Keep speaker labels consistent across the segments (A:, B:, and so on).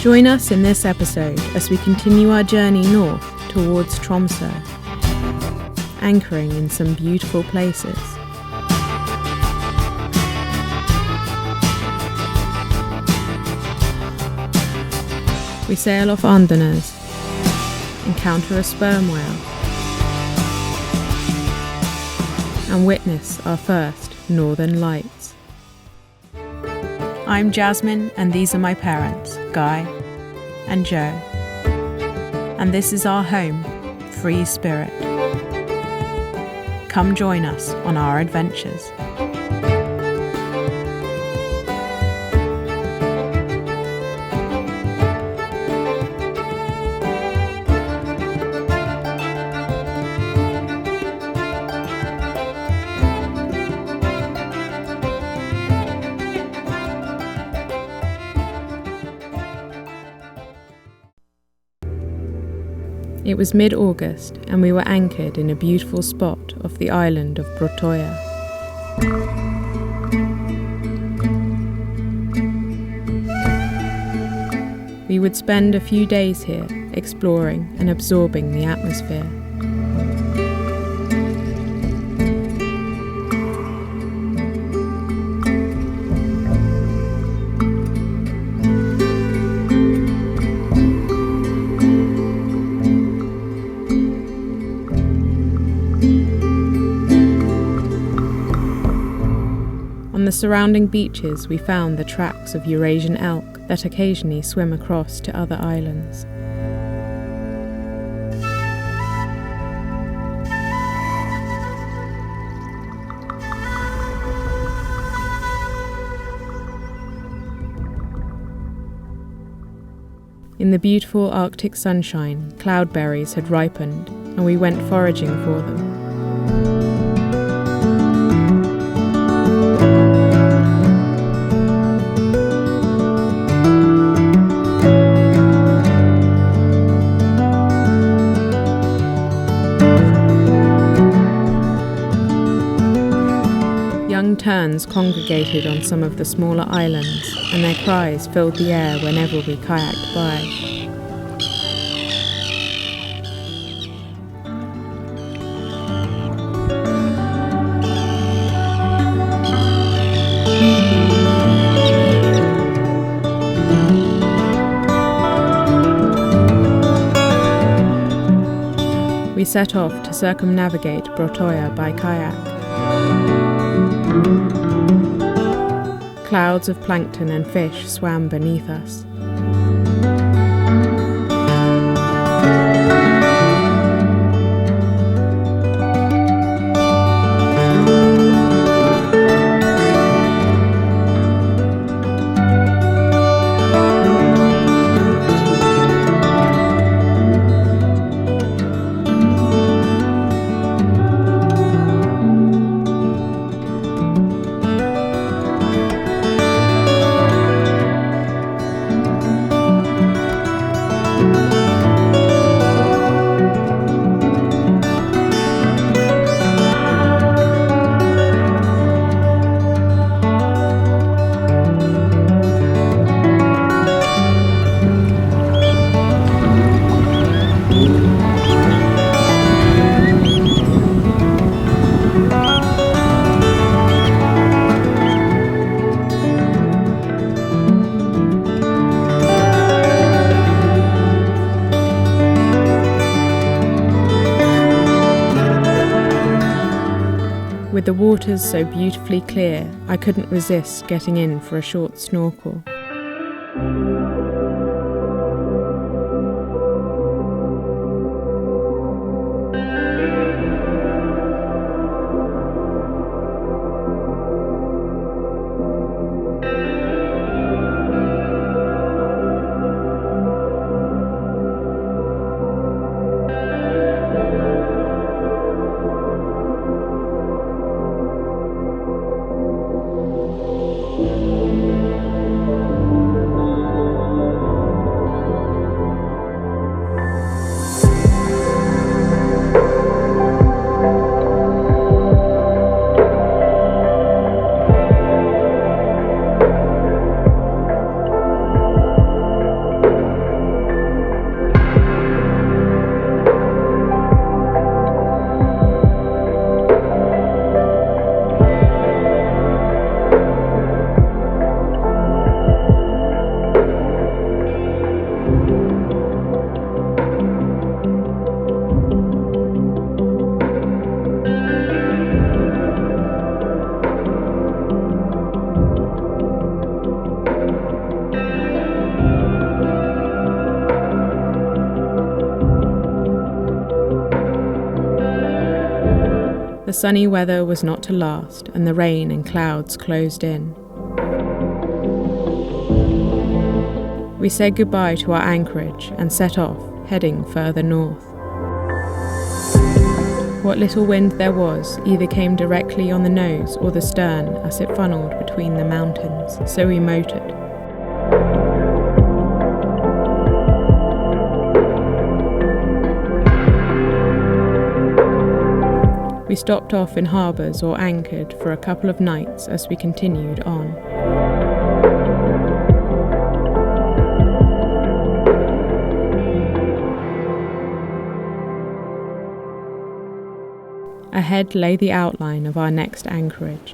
A: Join us in this episode as we continue our journey north towards Tromso, anchoring in some beautiful places. We sail off Andenes, encounter a sperm whale, and witness our first northern lights. I'm Jasmine, and these are my parents, Guy and Joe. And this is our home, Free Spirit. Come join us on our adventures. It was mid-August and we were anchored in a beautiful spot off the island of Broya. We would spend a few days here exploring and absorbing the atmosphere. On the surrounding beaches we found the tracks of Eurasian elk that occasionally swim across to other islands. In the beautiful Arctic sunshine, cloudberries had ripened and we went foraging for them. Young terns congregated on some of the smaller islands, and their cries filled the air whenever we kayaked by. We set off to circumnavigate Broya by kayak. Clouds of plankton and fish swam beneath us. With the waters so beautifully clear, I couldn't resist getting in for a short snorkel. The sunny weather was not to last, and the rain and clouds closed in. We said goodbye to our anchorage and set off, heading further north. What little wind there was either came directly on the nose or the stern as it funneled between the mountains, so we motored. We stopped off in harbours or anchored for a couple of nights as we continued on. Ahead lay the outline of our next anchorage.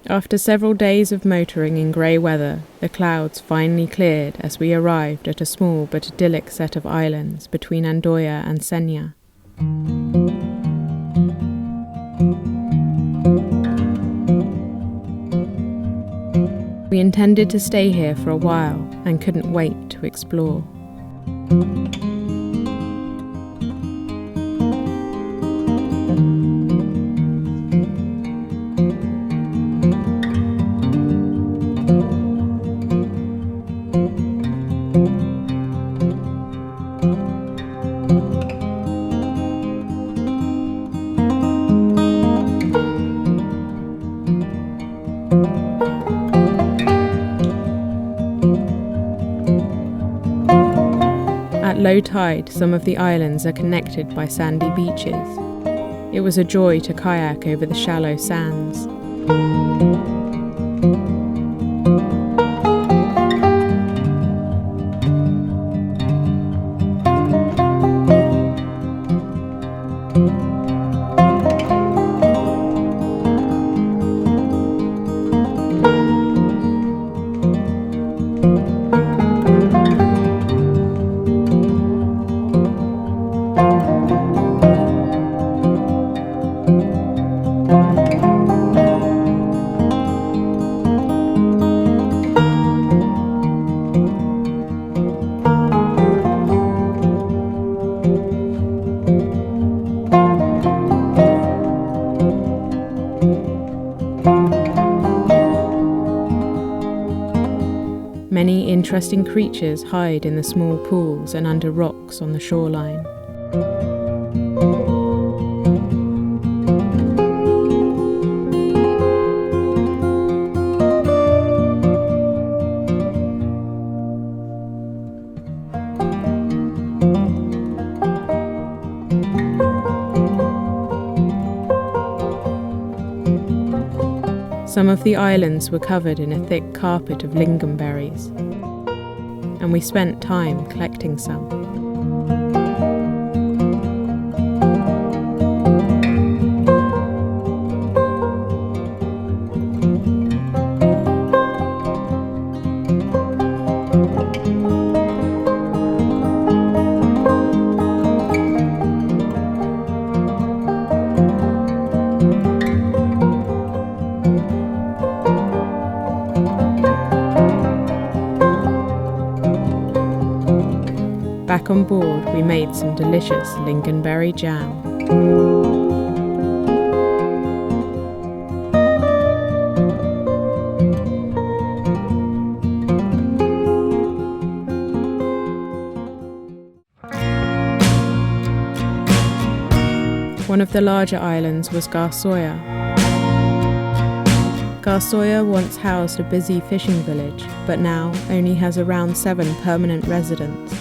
A: After several days of motoring in grey weather, the clouds finally cleared as we arrived at a small but idyllic set of islands between Broya and Senja. We intended to stay here for a while and couldn't wait to explore. At low tide, some of the islands are connected by sandy beaches. It was a joy to kayak over the shallow sands. Many interesting creatures hide in the small pools and under rocks on the shoreline. Some of the islands were covered in a thick carpet of lingonberries, and we spent time collecting some. Back on board, we made some delicious lingonberry jam. One of the larger islands was Garsoya. Garsoya once housed a busy fishing village, but now only has around 7 permanent residents.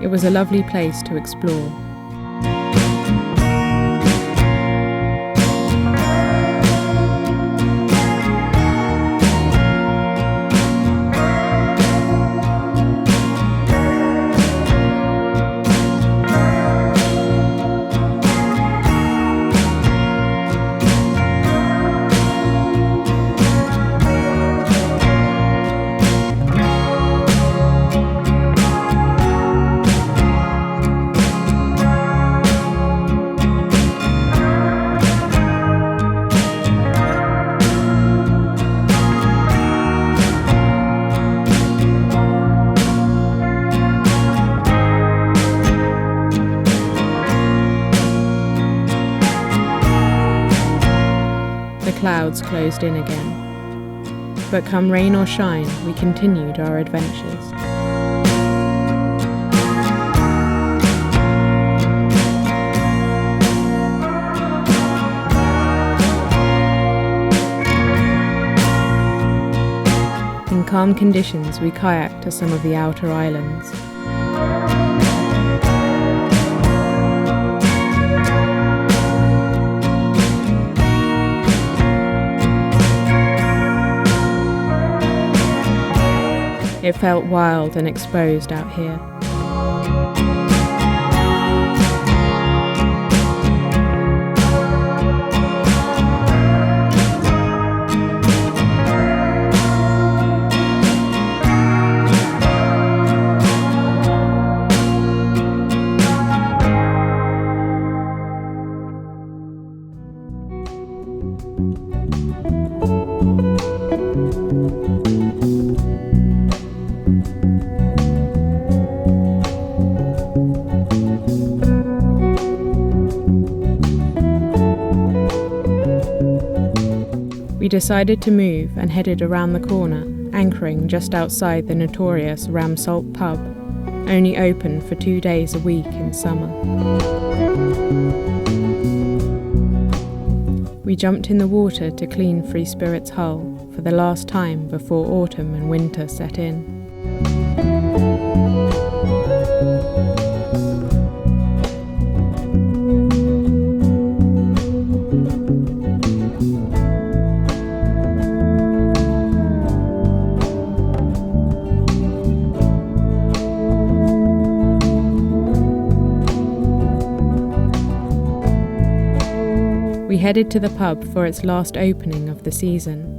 A: It was a lovely place to explore. clouds closed in again. But come rain or shine, we continued our adventures. In calm conditions, we kayaked to some of the outer islands. It felt wild and exposed out here. We decided to move and headed around the corner, anchoring just outside the notorious Ramsalt pub, only open for 2 days a week in summer. We jumped in the water to clean Free Spirit's hull for the last time before autumn and winter set in. We headed to the pub for its last opening of the season.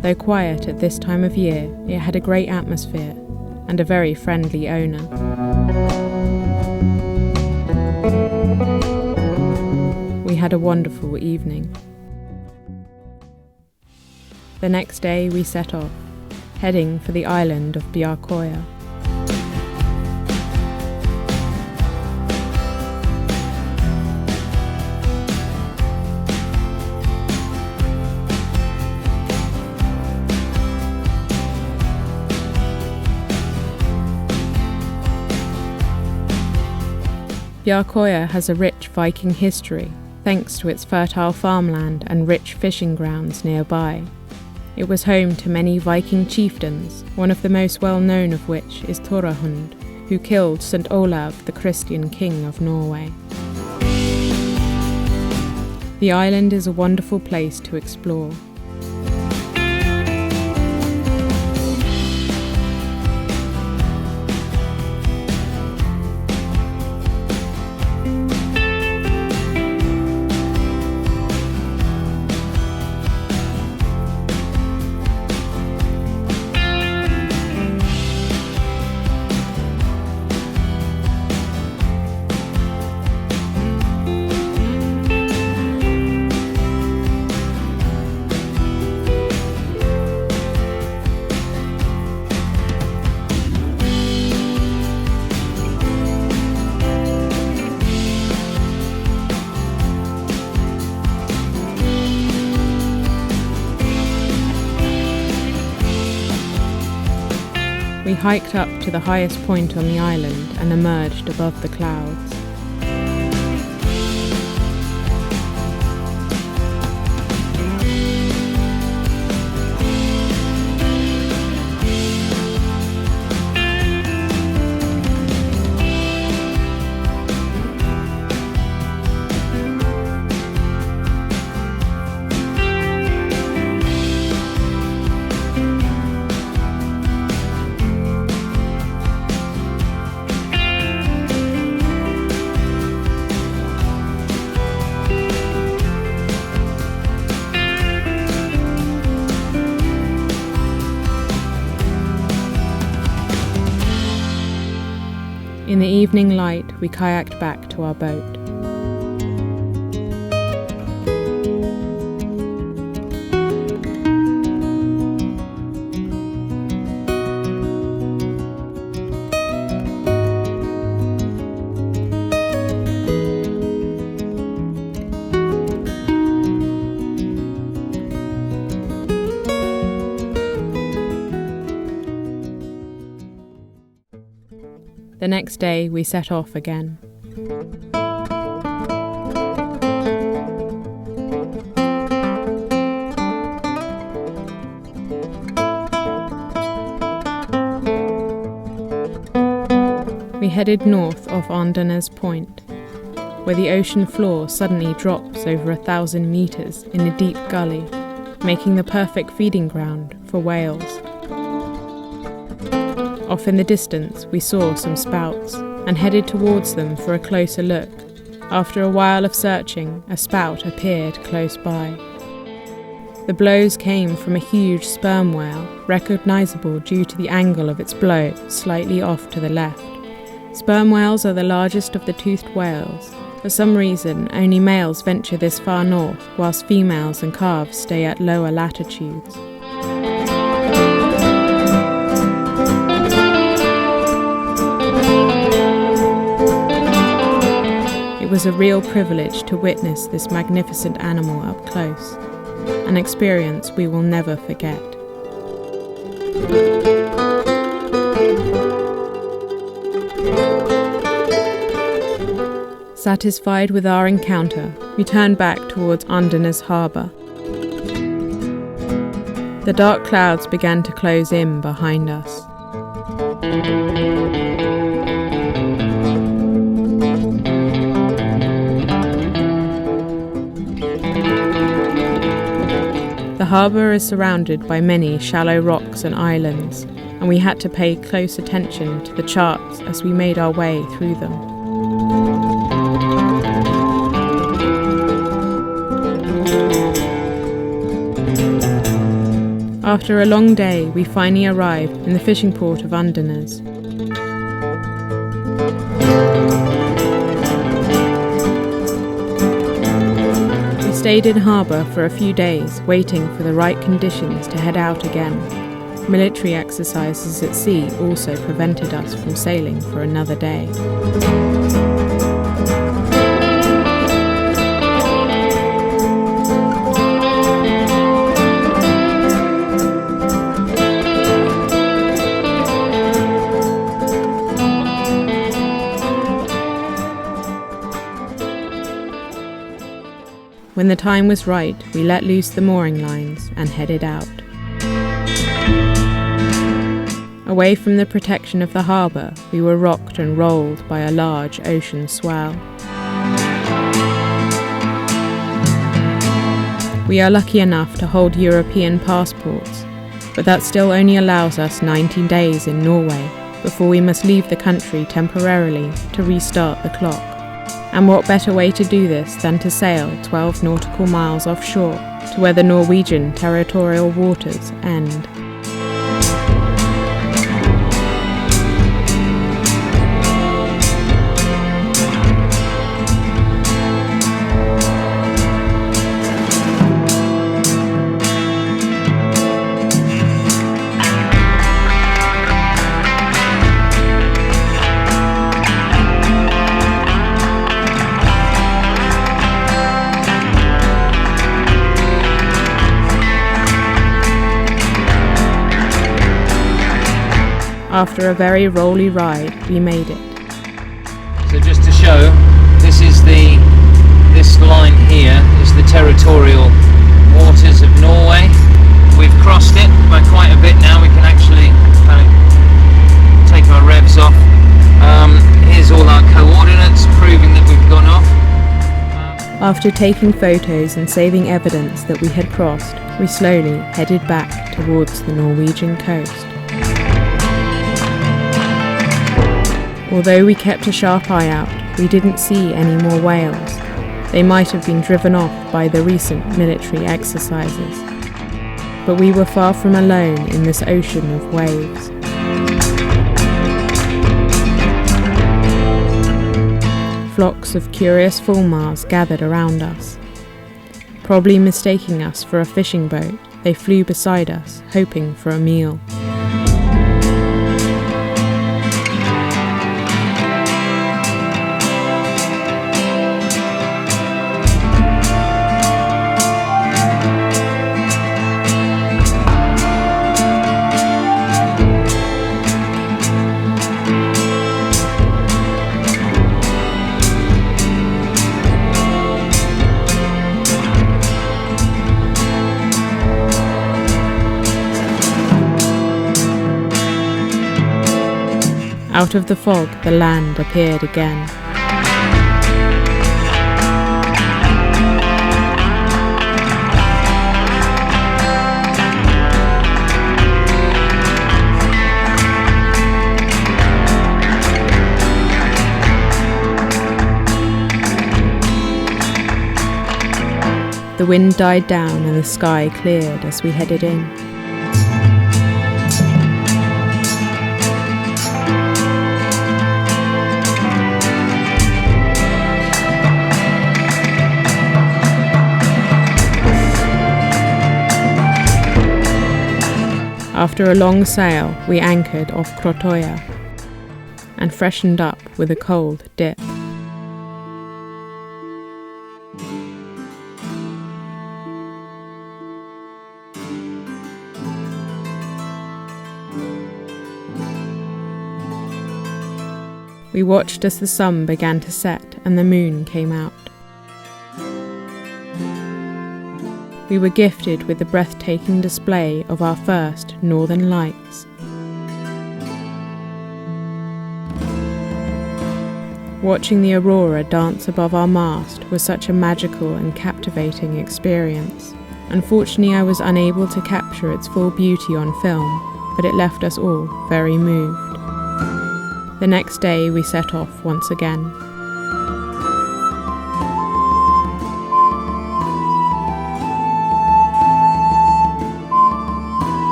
A: Though quiet at this time of year, it had a great atmosphere and a very friendly owner. We had a wonderful evening. The next day we set off, heading for the island of Broya. Broya has a rich Viking history, thanks to its fertile farmland and rich fishing grounds nearby. It was home to many Viking chieftains, one of the most well-known of which is Thorahund, who killed St. Olav, the Christian king of Norway. The island is a wonderful place to explore. We hiked up to the highest point on the island and emerged above the clouds. In the evening light, we kayaked back to our boat. The next day we set off again. We headed north of Andenes Point, where the ocean floor suddenly drops over 1,000 meters in a deep gully, making the perfect feeding ground for whales. Off in the distance, we saw some spouts and headed towards them for a closer look. After a while of searching, a spout appeared close by. The blows came from a huge sperm whale, recognizable due to the angle of its blow slightly off to the left. Sperm whales are the largest of the toothed whales. For some reason, only males venture this far north, whilst females and calves stay at lower latitudes. It was a real privilege to witness this magnificent animal up close, an experience we will never forget. Satisfied with our encounter, we turned back towards Andenes harbour. The dark clouds began to close in behind us. The harbour is surrounded by many shallow rocks and islands, and we had to pay close attention to the charts as we made our way through them. After a long day, we finally arrived in the fishing port of Andenes. We stayed in harbour for a few days, waiting for the right conditions to head out again. Military exercises at sea also prevented us from sailing for another day. When the time was right, we let loose the mooring lines and headed out. Away from the protection of the harbour, we were rocked and rolled by a large ocean swell. We are lucky enough to hold European passports, but that still only allows us 19 days in Norway before we must leave the country temporarily to restart the clock. And what better way to do this than to sail 12 nautical miles offshore to where the Norwegian territorial waters end. After a very rolly ride, we made it.
B: So just to show, this line here is the territorial waters of Norway. We've crossed it by quite a bit now. We can actually kind of take our revs off. Here's all our coordinates proving that we've gone off.
A: After taking photos and saving evidence that we had crossed, we slowly headed back towards the Norwegian coast. Although we kept a sharp eye out, we didn't see any more whales. They might have been driven off by the recent military exercises. But we were far from alone in this ocean of waves. Flocks of curious fulmars gathered around us. Probably mistaking us for a fishing boat, they flew beside us, hoping for a meal. Out of the fog, the land appeared again. The wind died down and the sky cleared as we headed in. After a long sail, we anchored off Broya and freshened up with a cold dip. We watched as the sun began to set and the moon came out. We were gifted with the breathtaking display of our first northern lights. Watching the aurora dance above our mast was such a magical and captivating experience. Unfortunately, I was unable to capture its full beauty on film, but it left us all very moved. The next day we set off once again.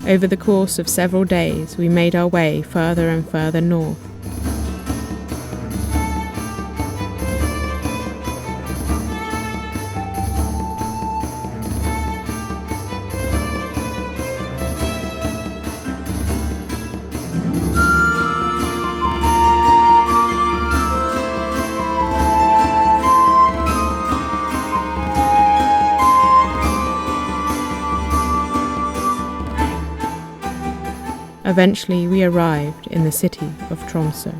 A: Over the course of several days, we made our way further and further north. Eventually we arrived in the city of Tromso.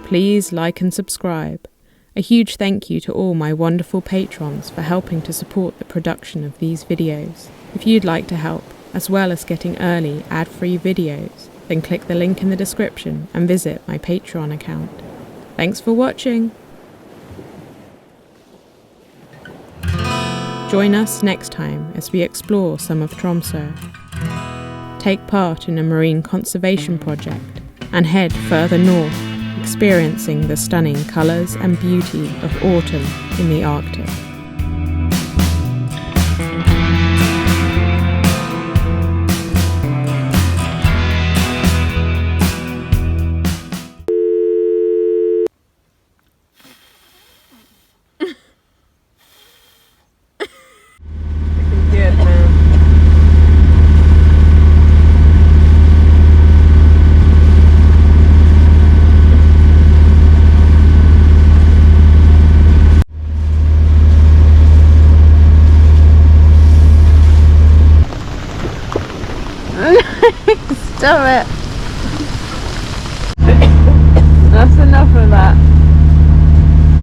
A: Please like and subscribe. A huge thank you to all my wonderful patrons for helping to support the production of these videos. If you'd like to help, as well as getting early ad-free videos, then click the link in the description and visit my Patreon account. Thanks for watching! Join us next time as we explore some of Tromso, take part in a marine conservation project, and head further north, experiencing the stunning colours and beauty of autumn in the Arctic.
C: Stop it. That's enough of that.